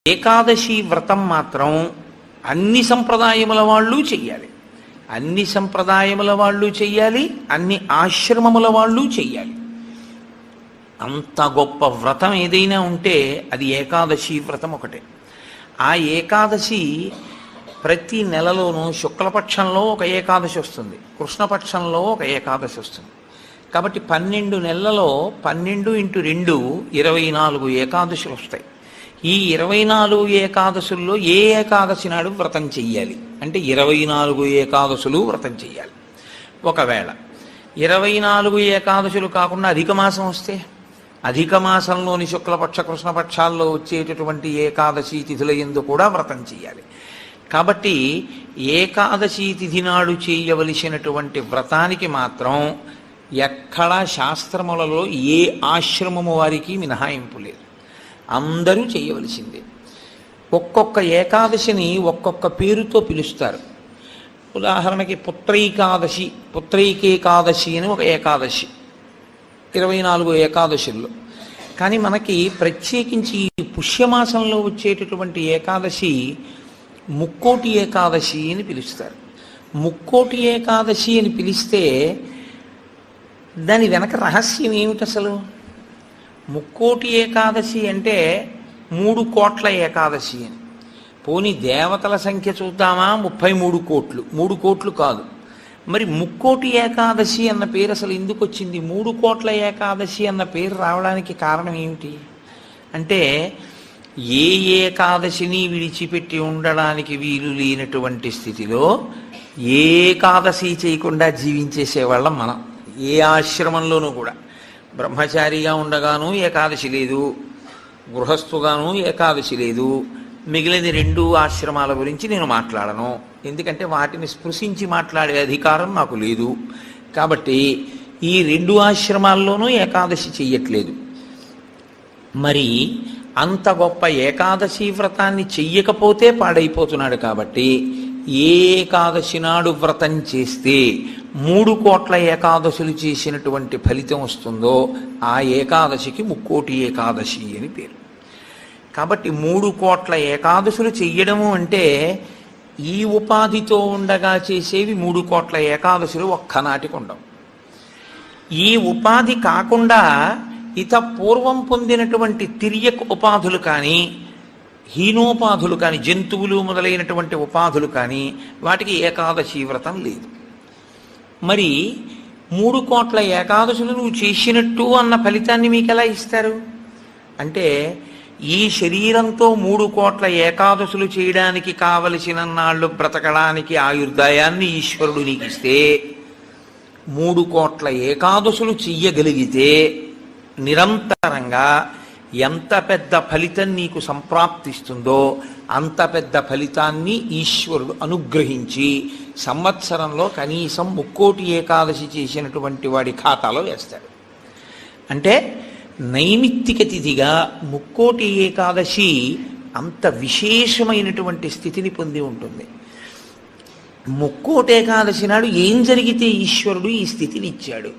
ఏకాదశి వ్రతం మాత్రం అన్ని సంప్రదాయముల వాళ్ళు చెయ్యాలి. అన్ని సంప్రదాయముల వాళ్ళు చెయ్యాలి, అన్ని ఆశ్రమముల వాళ్ళు చెయ్యాలి. అంత గొప్ప వ్రతం ఏదైనా ఉంటే అది ఏకాదశి వ్రతం ఒకటే. ఆ ఏకాదశి ప్రతి నెలలోనూ శుక్లపక్షంలో ఒక ఏకాదశి వస్తుంది, కృష్ణపక్షంలో ఒక ఏకాదశి వస్తుంది. కాబట్టి 12 నెలలలో 12 × 2 24 ఏకాదశులు వస్తాయి. ఈ 24 ఏకాదశుల్లో ఏ ఏకాదశి నాడు వ్రతం చెయ్యాలి అంటే 24 ఏకాదశులు వ్రతం చెయ్యాలి. ఒకవేళ 24 ఏకాదశులు కాకుండా అధిక మాసం వస్తే అధిక మాసంలోని శుక్లపక్ష కృష్ణపక్షాల్లో వచ్చేటటువంటి ఏకాదశి తిథుల యందు కూడా వ్రతం చెయ్యాలి. కాబట్టి ఏకాదశి తిథి నాడు చేయవలసినటువంటి వ్రతానికి మాత్రం ఎక్కడా శాస్త్రములలో ఏ ఆశ్రమము వారికి మినహాయింపు లేదు, అందరూ చేయవలసిందే. ఒక్కొక్క ఏకాదశిని ఒక్కొక్క పేరుతో పిలుస్తారు. ఉదాహరణకి పుత్రైకేకాదశి అని ఒక ఏకాదశి 24 ఏకాదశుల్లో. కానీ మనకి ప్రత్యేకించి ఈ పుష్యమాసంలో వచ్చేటటువంటి ఏకాదశి ముక్కోటి ఏకాదశి అని పిలుస్తారు. ముక్కోటి ఏకాదశి అని పిలిస్తే దాని వెనక రహస్యం ఏమిటి అసలు? ముక్కోటి ఏకాదశి అంటే 3 కోట్ల ఏకాదశి అని. పోనీ దేవతల సంఖ్య చూద్దామా, 33 కోట్లు. 3 కోట్లు కాదు. మరి ముక్కోటి ఏకాదశి అన్న పేరు అసలు ఎందుకు వచ్చింది? 3 కోట్ల ఏకాదశి అన్న పేరు రావడానికి కారణం ఏమిటి అంటే, ఏ ఏకాదశిని విడిచిపెట్టి ఉండడానికి వీలు లేనటువంటి స్థితిలో ఏకాదశి చేయకుండా జీవించేసేవాళ్ళం మనం. ఏ ఆశ్రమంలోనూ కూడా బ్రహ్మచారిగా ఉండగాను ఏకాదశి లేదు, గృహస్థుగాను ఏకాదశి లేదు. మిగిలిన 2 ఆశ్రమాల గురించి నేను మాట్లాడను, ఎందుకంటే వాటిని స్పృశించి మాట్లాడే అధికారం నాకు లేదు. కాబట్టి ఈ 2 ఆశ్రమాల్లోనూ ఏకాదశి చెయ్యట్లేదు. మరి అంత గొప్ప ఏకాదశి వ్రతాన్ని చెయ్యకపోతే పాడైపోతున్నాడు. కాబట్టి ఏ ఏకాదశి నాడు వ్రతం చేస్తే 3 కోట్ల ఏకాదశులు చేసినటువంటి ఫలితం వస్తుందో ఆ ఏకాదశికి ముక్కోటి ఏకాదశి అని పేరు. కాబట్టి 3 కోట్ల ఏకాదశులు చెయ్యడము అంటే ఈ ఉపాధితో ఉండగా చేసేవి 3 కోట్ల ఏకాదశులు ఒక్కనాటికి ఉండవు. ఈ ఉపాధి కాకుండా పూర్వం పొందినటువంటి తిర్యక్ ఉపాధులు కానీ, హీనోపాధులు కానీ, జంతువులు మొదలైనటువంటి ఉపాధులు కానీ వాటికి ఏకాదశి వ్రతం లేదు. మరి 3 కోట్ల ఏకాదశులు నువ్వు చేసినట్టు అన్న ఫలితాన్ని మీకు ఎలా ఇస్తారు అంటే, ఈ శరీరంతో 3 కోట్ల ఏకాదశులు చేయడానికి కావలసిన నాళ్ళు బ్రతకడానికి ఆయుర్దాయాన్ని ఈశ్వరుడు నీకు ఇస్తే 3 కోట్ల ఏకాదశులు చెయ్యగలిగితే నిరంతరంగా ఎంత పెద్ద ఫలితం నీకు సంప్రాప్తిస్తుందో అంత పెద్ద ఫలితాన్ని ఈశ్వరుడు అనుగ్రహించి సంవత్సరంలో కనీసం ముక్కోటి ఏకాదశి చేసినటువంటి వాడి ఖాతాలో వేస్తాడు. అంటే నైమిత్తిక తిథిగా ముక్కోటి ఏకాదశి అంత విశేషమైనటువంటి స్థితిని పొంది ఉంటుంది. ముక్కోటి ఏకాదశి నాడు ఏం జరిగితే ఈశ్వరుడు ఈ స్థితిని ఇచ్చాడు?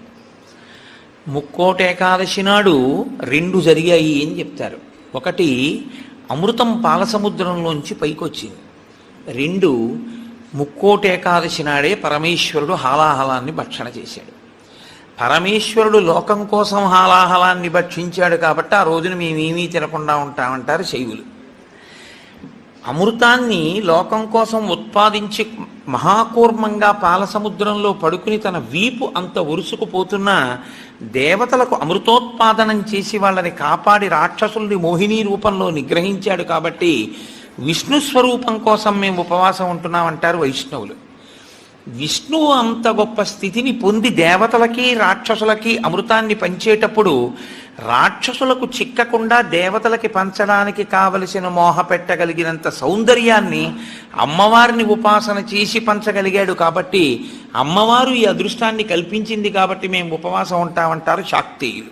ముక్కోటి ఏకాదశి నాడు 2 జరిగాయి అని చెప్తారు. ఒకటి, అమృతం పాలసముద్రంలోంచి పైకొచ్చింది. 2, ముక్కోటి ఏకాదశి నాడే పరమేశ్వరుడు హాలాహలాన్ని భక్షణ చేశాడు. పరమేశ్వరుడు లోకం కోసం హాలాహలాన్ని భక్షించాడు కాబట్టి ఆ రోజున మేమేమీ తినకుండా ఉంటామంటారు శైవులు. అమృతాన్ని లోకం కోసం ఉత్పాదించి మహాకూర్మంగా పాలసముద్రంలో పడుకుని తన వీపు అంత ఒరుసుకుపోతున్నా దేవతలకు అమృతోత్పాదనం చేసి వాళ్ళని కాపాడి రాక్షసుల్ని మోహిని రూపంలో నిగ్రహించాడు. కాబట్టి విష్ణు స్వరూపం కోసం మేము ఉపవాసం ఉంటున్నామంటారు వైష్ణవులు. విష్ణువు అంత గొప్ప స్థితిని పొంది దేవతలకి రాక్షసులకి అమృతాన్ని పంచేటప్పుడు రాక్షసులకు చిక్కకుండా దేవతలకి పంచడానికి కావలసిన మోహ పెట్టగలిగినంత సౌందర్యాన్ని అమ్మవారిని ఉపాసన చేసి పంచగలిగాడు. కాబట్టి అమ్మవారు ఈ అదృష్టాన్ని కల్పించింది కాబట్టి మేము ఉపవాసం ఉంటామంటారు శాక్తేయులు.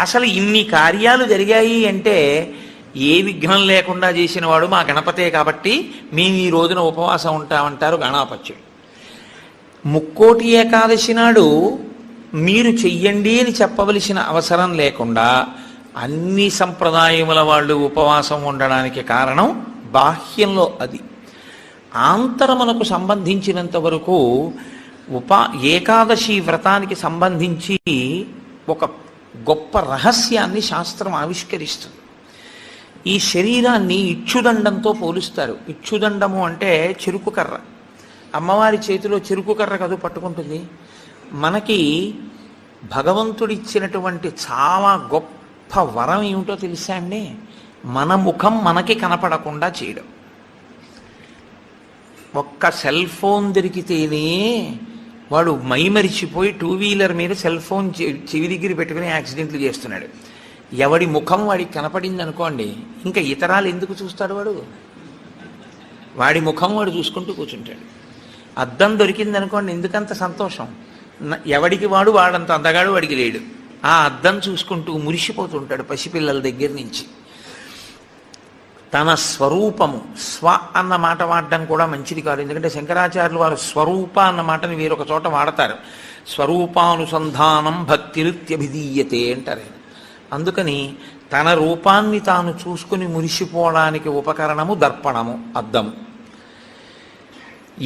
అసలు ఇన్ని కార్యాలు జరిగాయి అంటే ఏ విఘ్నం లేకుండా చేసిన వాడు మా గణపతే కాబట్టి మేము ఈ రోజున ఉపవాసం ఉంటామంటారు గణాపత్యుడు. ముక్కోటి ఏకాదశి నాడు మీరు చెయ్యండి అని చెప్పవలసిన అవసరం లేకుండా అన్ని సంప్రదాయముల వాళ్ళు ఉపవాసం ఉండడానికి కారణం బాహ్యంలో అది. ఆంతరమునకు సంబంధించినంత వరకు ఏకాదశి వ్రతానికి సంబంధించి ఒక గొప్ప రహస్యాన్ని శాస్త్రం ఆవిష్కరిస్తుంది. ఈ శరీరాన్ని ఇచ్చుదండంతో పోలుస్తారు. ఇచ్చుదండము అంటే చెరుకు కర్ర. అమ్మవారి చేతిలో చెరుకు కర్ర కదు పట్టుకుంటుంది. మనకి భగవంతుడిచ్చినటువంటి చాలా గొప్ప వరం ఏమిటో తెలుసా అండి? మన ముఖం మనకి కనపడకుండా చేయడం. ఒక్క సెల్ ఫోన్ దొరికితేనే వాడు మైమరిచిపోయి 2 వీలర్ మీద సెల్ ఫోన్ చెవి దగ్గర పెట్టుకుని యాక్సిడెంట్లు చేస్తున్నాడు. ఎవడి ముఖం వాడికి కనపడింది అనుకోండి, ఇంకా ఇతరాలు ఎందుకు చూస్తాడు? వాడి ముఖం వాడు చూసుకుంటూ కూర్చుంటాడు. అద్దం దొరికింది అనుకోండి, ఎందుకంత సంతోషం? ఎవడికి వాడంత అందగాడు వాడికి లేడు. ఆ అద్దం చూసుకుంటూ మురిసిపోతుంటాడు పసిపిల్లల దగ్గర నుంచి. తన స్వరూపము, స్వ అన్న మాట వాడడం కూడా మంచిది కాదు. ఎందుకంటే శంకరాచార్యులు వారు స్వరూప అన్న మాటని వేరొక చోట వాడతారు. స్వరూపానుసంధానం భక్తిరిత్యభిధీయతే అంటారు. అందుకని తన రూపాన్ని తాను చూసుకుని మురిసిపోవడానికి ఉపకరణము దర్పణము, అద్దము.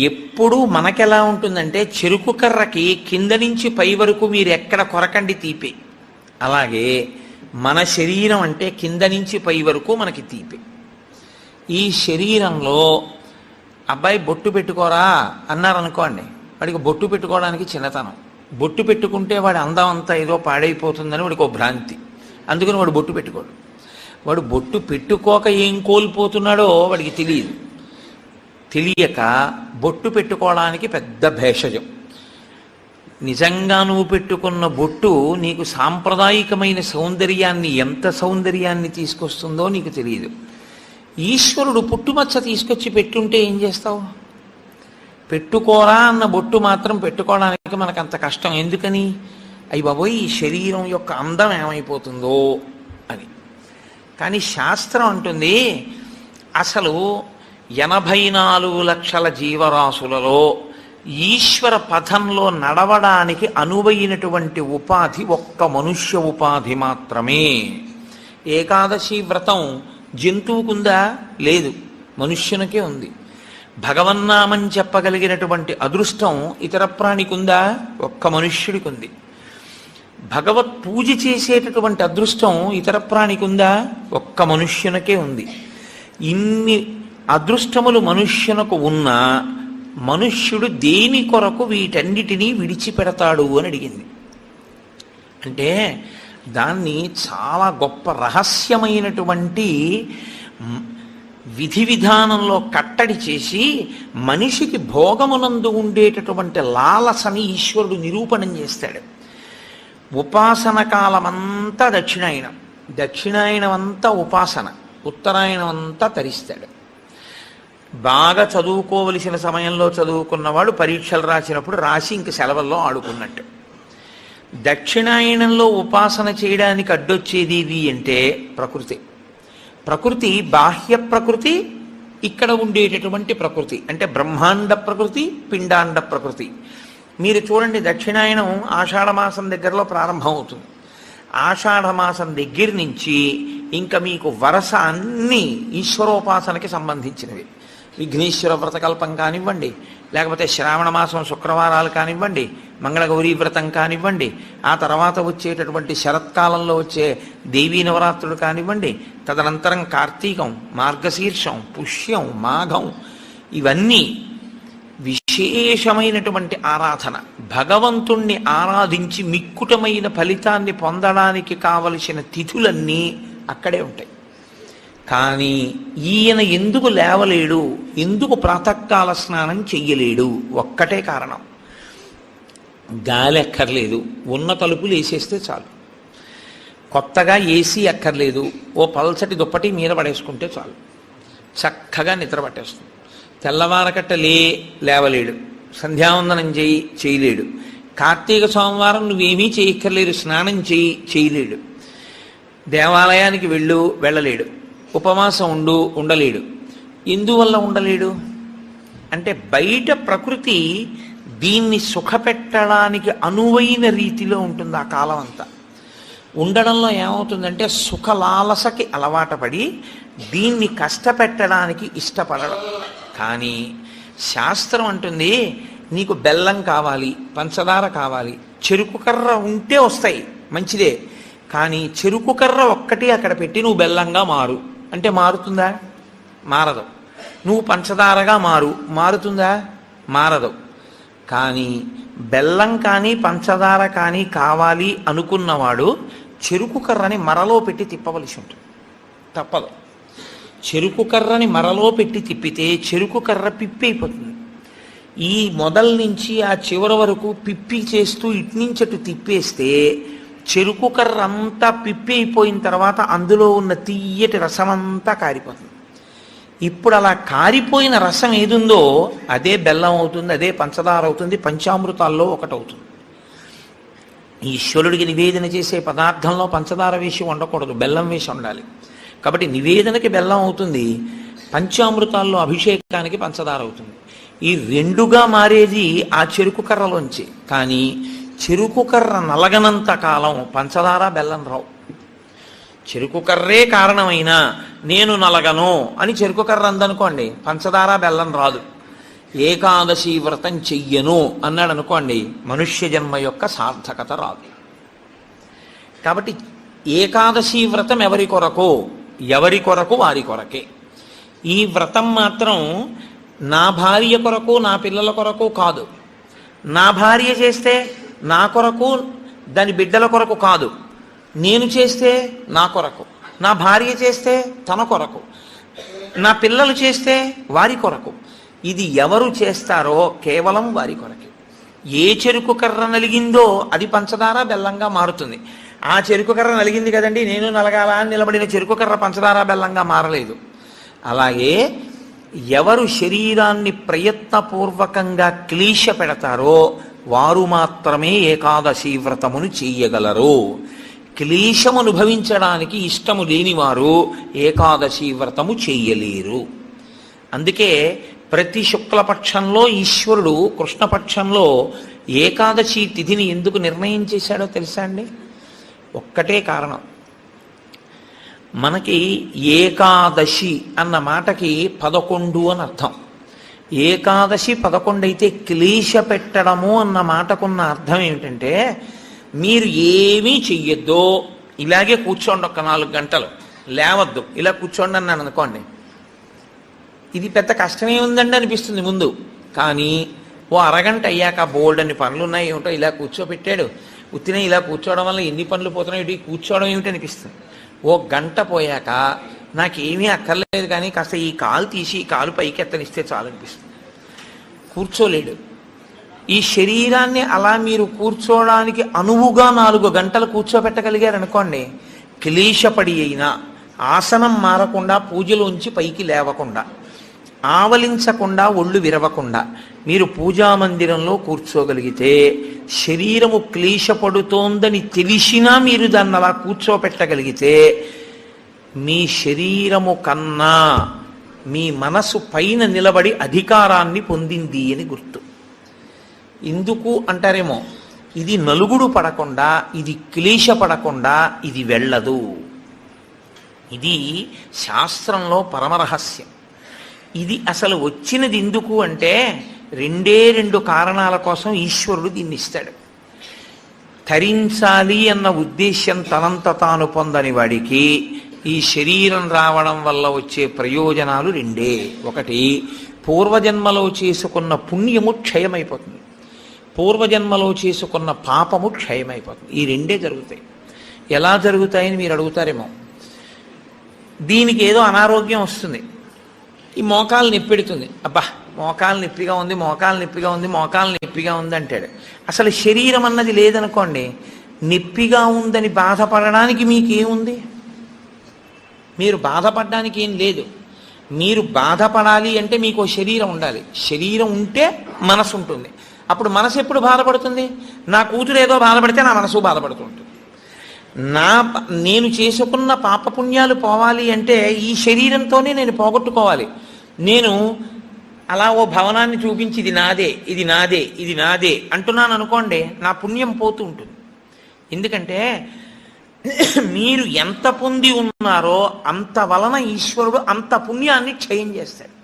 ఎప్పుడూ మనకెలా ఉంటుందంటే, చెరుకు కర్రకి కింద నుంచి పై వరకు మీరు ఎక్కడ కొరకండి తీపే, అలాగే మన శరీరం అంటే కింద నుంచి పై వరకు మనకి తీపే. ఈ శరీరంలో అబ్బాయి బొట్టు పెట్టుకోరా అన్నారనుకోండి, వాడికి బొట్టు పెట్టుకోవడానికి చిన్నతనం. బొట్టు పెట్టుకుంటే వాడి అందం అంతా ఏదో పాడైపోతుందని వాడికి ఒక భ్రాంతి. అందుకని వాడు బొట్టు పెట్టుకోడు. వాడు బొట్టు పెట్టుకోక ఏం కోల్పోతున్నాడో వాడికి తెలియదు. తెలియక బొట్టు పెట్టుకోవడానికి పెద్ద భేషజం. నిజంగా నువ్వు పెట్టుకున్న బొట్టు నీకు సాంప్రదాయికమైన సౌందర్యాన్ని, ఎంత సౌందర్యాన్ని తీసుకొస్తుందో నీకు తెలియదు. ఈశ్వరుడు పుట్టుమచ్చ తీసుకొచ్చి పెట్టుంటే ఏం చేస్తావు? పెట్టుకోరా అన్న బొట్టు మాత్రం పెట్టుకోవడానికి మనకు అంత కష్టం ఎందుకని? అయ్యి బాబోయ్, ఈ శరీరం యొక్క అందం ఏమైపోతుందో అని. కానీ శాస్త్రం అంటుంది, అసలు 84 లక్షల జీవరాశులలో ఈశ్వర పథంలో నడవడానికి అనువైనటువంటి ఉపాధి ఒక్క మనుష్య ఉపాధి మాత్రమే. ఏకాదశి వ్రతం జంతువుకుందా? లేదు, మనుష్యునికే ఉంది. భగవన్నామని చెప్పగలిగినటువంటి అదృష్టం ఇతర ప్రాణికుందా? ఒక్క మనుష్యుడికి ఉంది. భగవత్ పూజ చేసేటటువంటి అదృష్టం ఇతర ప్రాణికుందా? ఒక్క మనుష్యునికే ఉంది. ఇన్ని అదృష్టములు మనుష్యునకు ఉన్నా మనుష్యుడు దేని కొరకు వీటన్నిటినీ విడిచిపెడతాడు అని అడిగింది. అంటే దాన్ని చాలా గొప్ప రహస్యమైనటువంటి విధి విధానంలో కట్టడి చేసి మనిషికి భోగమునందు ఉండేటటువంటి లాలసని ఈశ్వరుడు నిరూపణం చేస్తాడు. ఉపాసన కాలమంతా దక్షిణాయనం, దక్షిణాయనం అంతా ఉపాసన, ఉత్తరాయణం అంతా తరిస్తాడు. బాగా చదువుకోవలసిన సమయంలో చదువుకున్నవాడు పరీక్షలు రాసినప్పుడు రాసి ఇంక సెలవుల్లో ఆడుకున్నట్టు. దక్షిణాయనంలో ఉపాసన చేయడానికి అడ్డొచ్చేది అంటే ప్రకృతి. ప్రకృతి బాహ్య ప్రకృతి, ఇక్కడ ఉండేటటువంటి ప్రకృతి అంటే బ్రహ్మాండ ప్రకృతి, పిండాండ ప్రకృతి. మీరు చూడండి, దక్షిణాయనం ఆషాఢమాసం దగ్గరలో ప్రారంభం అవుతుంది. ఆషాఢమాసం దగ్గర నుంచి ఇంకా మీకు వరస అన్నీ ఈశ్వరోపాసనకి సంబంధించినవి. విఘ్నేశ్వర వ్రతకల్పం కానివ్వండి, లేకపోతే శ్రావణ మాసం శుక్రవారాలు కానివ్వండి, మంగళగౌరీ వ్రతం కానివ్వండి, ఆ తర్వాత వచ్చేటటువంటి శరత్కాలంలో వచ్చే దేవీ నవరాత్రులు కానివ్వండి, తదనంతరం కార్తీకం, మార్గశీర్షం, పుష్యం, మాఘం, ఇవన్నీ విశేషమైనటువంటి ఆరాధన. భగవంతుణ్ణి ఆరాధించి మిక్కుటమైన ఫలితాన్ని పొందడానికి కావలసిన తిథులన్నీ అక్కడే ఉంటాయి. కానీ ఈయన ఎందుకు లేవలేడు, ఎందుకు ప్రాతకాల స్నానం చెయ్యలేడు? ఒక్కటే కారణం, గాలి అక్కర్లేదు, ఉన్న తలుపులు వేసేస్తే చాలు. కొత్తగా ఏసీ అక్కర్లేదు, ఓ పల్చటి దుప్పటి మీద పడేసుకుంటే చాలు, చక్కగా నిద్ర పట్టేస్తుంది. తెల్లవారకట్ట లేవలేడు, సంధ్యావందనం చేయలేడు, కార్తీక సోమవారం నువ్వేమీ చేయక్కర్లేదు, స్నానం చేయలేడు, దేవాలయానికి వెళ్ళలేడు, ఉపవాసం ఉండలేడు. ఎందువల్ల ఉండలేడు అంటే బయట ప్రకృతి దీన్ని సుఖపెట్టడానికి అనువైన రీతిలో ఉంటుంది ఆ కాలం అంతా. ఉండడంలో ఏమవుతుందంటే సుఖలాలసకి అలవాటు పడి దీన్ని కష్టపెట్టడానికి ఇష్టపడడం. కానీ శాస్త్రం అంటుంది నీకు బెల్లం కావాలి, పంచదార కావాలి, చెరుకు కర్ర ఉంటే వస్తాయి, మంచిదే. కానీ చెరుకు కర్ర ఒక్కటి అక్కడ పెట్టి నువ్వు బెల్లంగా మారు అంటే మారుతుందా? మారదు. నువ్వు పంచదారగా మారుతుందా? మారదు. కానీ బెల్లం కానీ పంచదార కానీ కావాలి అనుకున్నవాడు చెరుకు కర్రని మరలో పెట్టి తిప్పవలసి ఉంటుంది, తప్పదు. చెరుకు కర్రని మరలో పెట్టి తిప్పితే చెరుకు కర్ర పిప్పి అయిపోతుంది. ఈ మొదల నుంచి ఆ చివరి వరకు పిప్పి చేస్తూ ఇట్నుంచటు తిప్పేస్తే చెరుకు కర్ర అంతా పిప్పి అయిపోయిన తర్వాత అందులో ఉన్న తీయటి రసమంతా కారిపోతుంది. ఇప్పుడు అలా కారిపోయిన రసం ఏదుందో అదే బెల్లం అవుతుంది, అదే పంచదార అవుతుంది, పంచామృతాల్లో ఒకటవుతుంది. ఈశ్వరుడికి నివేదన చేసే పదార్థంలో పంచదార వేసి ఉండకూడదు, బెల్లం వేసి ఉండాలి. కాబట్టి నివేదనకి బెల్లం అవుతుంది, పంచామృతాల్లో అభిషేకానికి పంచదార అవుతుంది. ఈ రెండుగా మారేది ఆ చెరుకు కర్రలోంచి. కానీ చెరుకు కర్ర నలగనంత కాలం పంచదార బెల్లం రావు. చెరుకు కర్రే కారణమైనా నేను నలగను అని చెరుకు కర్ర అందనుకోండి, పంచదార బెల్లం రాదు. ఏకాదశి వ్రతం చెయ్యను అన్నాడు అనుకోండి, మనుష్య జన్మ యొక్క సార్థకత రాదు. కాబట్టి ఏకాదశి వ్రతం ఎవరి కొరకు వారి కొరకే. ఈ వ్రతం మాత్రం నా భార్య కొరకు నా పిల్లల కొరకు కాదు. నా భార్య చేస్తే నా కొరకు దాని బిడ్డల కొరకు కాదు, నేను చేస్తే నా కొరకు, నా భార్య చేస్తే తన కొరకు, నా పిల్లలు చేస్తే వారి కొరకు. ఇది ఎవరు చేస్తారో కేవలం వారి కొరకే. ఏ చెరుకు కర్ర నలిగిందో అది పంచదార బెల్లంగా మారుతుంది. ఆ చెరుకు కర్ర నలిగింది కదండి నేను నలగాల అని నిలబడిన చెరుకు కర్ర పంచదార బెల్లంగా మారలేదు. అలాగే ఎవరు శరీరాన్ని ప్రయత్నపూర్వకంగా క్లీశ పెడతారో వారు మాత్రమే ఏకాదశి వ్రతమును చెయ్యగలరు. క్లీశము అనుభవించడానికి ఇష్టము లేనివారు ఏకాదశి వ్రతము చెయ్యలేరు. అందుకే ప్రతి శుక్లపక్షంలో ఈశ్వరుడు కృష్ణపక్షంలో ఏకాదశి తిథిని ఎందుకు నిర్ణయం చేశాడో తెలుసా అండి? ఒక్కటే కారణం. మనకి ఏకాదశి అన్న మాటకి 11 అని అర్థం. ఏకాదశి 11 అయితే క్లీశ పెట్టడము అన్న మాటకున్న అర్థం ఏమిటంటే మీరు ఏమీ చెయ్యొద్దు, ఇలాగే కూర్చోండి, ఒక 4 గంటలు లేవద్దు, ఇలా కూర్చోండి అన్నాను అనుకోండి. ఇది పెద్ద కష్టమే ఉందండి అనిపిస్తుంది ముందు. కానీ ఓ అరగంట అయ్యాక బోల్డ్ అన్ని పనులు ఉన్నాయి, ఏమిటో ఇలా కూర్చోబెట్టాడు, ఉత్తినే ఇలా కూర్చోవడం వల్ల ఎన్ని పనులు పోతున్నాయి, కూర్చోవడం ఏమిటి అనిపిస్తుంది. ఓ గంట పోయాక నాకేమీ అక్కర్లేదు కానీ కాస్త ఈ కాలు తీసి ఈ కాలు పైకి ఎత్తనిస్తే చాలనిపిస్తుంది. కూర్చోలేడు. ఈ శరీరాన్ని అలా మీరు కూర్చోవడానికి అనువుగా 4 గంటలు కూర్చోబెట్టగలిగారనుకోండి, క్లీశపడి అయినా ఆసనం మారకుండా, పూజలోంచి పైకి లేవకుండా, ఆవలించకుండా, ఒళ్ళు విరవకుండా మీరు పూజామందిరంలో కూర్చోగలిగితే శరీరము క్లీశపడుతోందని తెలిసినా మీరు దాన్ని అలా కూర్చోపెట్టగలిగితే మీ శరీరము కన్నా మీ మనసు పైన నిలబడి అధికారాన్ని పొందింది అని గుర్తు. ఎందుకు అంటారేమో, ఇది నలుగుడు పడకుండా, ఇది క్లీశపడకుండా ఇది వెళ్ళదు. ఇది శాస్త్రంలో పరమరహస్యం. ఇది అసలు వచ్చినది ఎందుకు అంటే 2 కారణాల కోసం ఈశ్వరుడు దీన్ని ఇస్తాడు. తరించాలి అన్న ఉద్దేశ్యం తనంత తాను పొందని వాడికి ఈ శరీరం రావడం వల్ల వచ్చే ప్రయోజనాలు 2. ఒకటి, పూర్వజన్మలో చేసుకున్న పుణ్యము క్షయమైపోతుంది, పూర్వజన్మలో చేసుకున్న పాపము క్షయమైపోతుంది. ఈ 2 జరుగుతాయి. ఎలా జరుగుతాయని మీరు అడుగుతారేమో. దీనికి ఏదో అనారోగ్యం వస్తుంది, ఈ మోకాలు నొప్పెడుతుంది, అబ్బా మోకాలు నొప్పిగా ఉంది, మోకాలు నొప్పిగా ఉంది, మోకాలు నొప్పిగా ఉంది అంటాడు. అసలు శరీరం అన్నది లేదనుకోండి, నొప్పిగా ఉందని బాధపడడానికి మీకేముంది? మీరు బాధపడడానికి ఏం లేదు. మీరు బాధపడాలి అంటే మీకు శరీరం ఉండాలి, శరీరం ఉంటే మనసు ఉంటుంది. అప్పుడు మనసు ఎప్పుడు బాధపడుతుంది? నా కూతురు ఏదో బాధపడితే నా మనసు బాధపడుతుంటుంది. నేను చేసుకున్న పాపపుణ్యాలు పోవాలి అంటే ఈ శరీరంతోనే నేను పోగొట్టుకోవాలి. నేను అలా ఓ భవనాన్ని చూపించి ఇది నాదే, ఇది నాదే, ఇది నాదే అంటున్నాను అనుకోండి, నా పుణ్యం పోతూ ఉంటుంది. ఎందుకంటే మీరు ఎంత పొంది ఉన్నారో అంత వలన ఈశ్వరుడు అంత పుణ్యాన్ని క్షయం చేస్తాడు.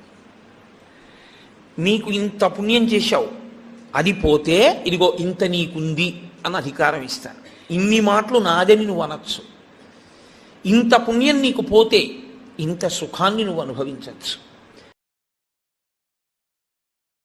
నీకు ఇంత పుణ్యం చేశావు, అది పోతే ఇదిగో ఇంత నీకుంది అని అధికారం ఇస్తాను, ఇన్ని మాటలు నాదని నువ్వు అనొచ్చు. ఇంత పుణ్యం నీకు పోతే ఇంత సుఖాన్ని నువ్వు అనుభవించవచ్చు.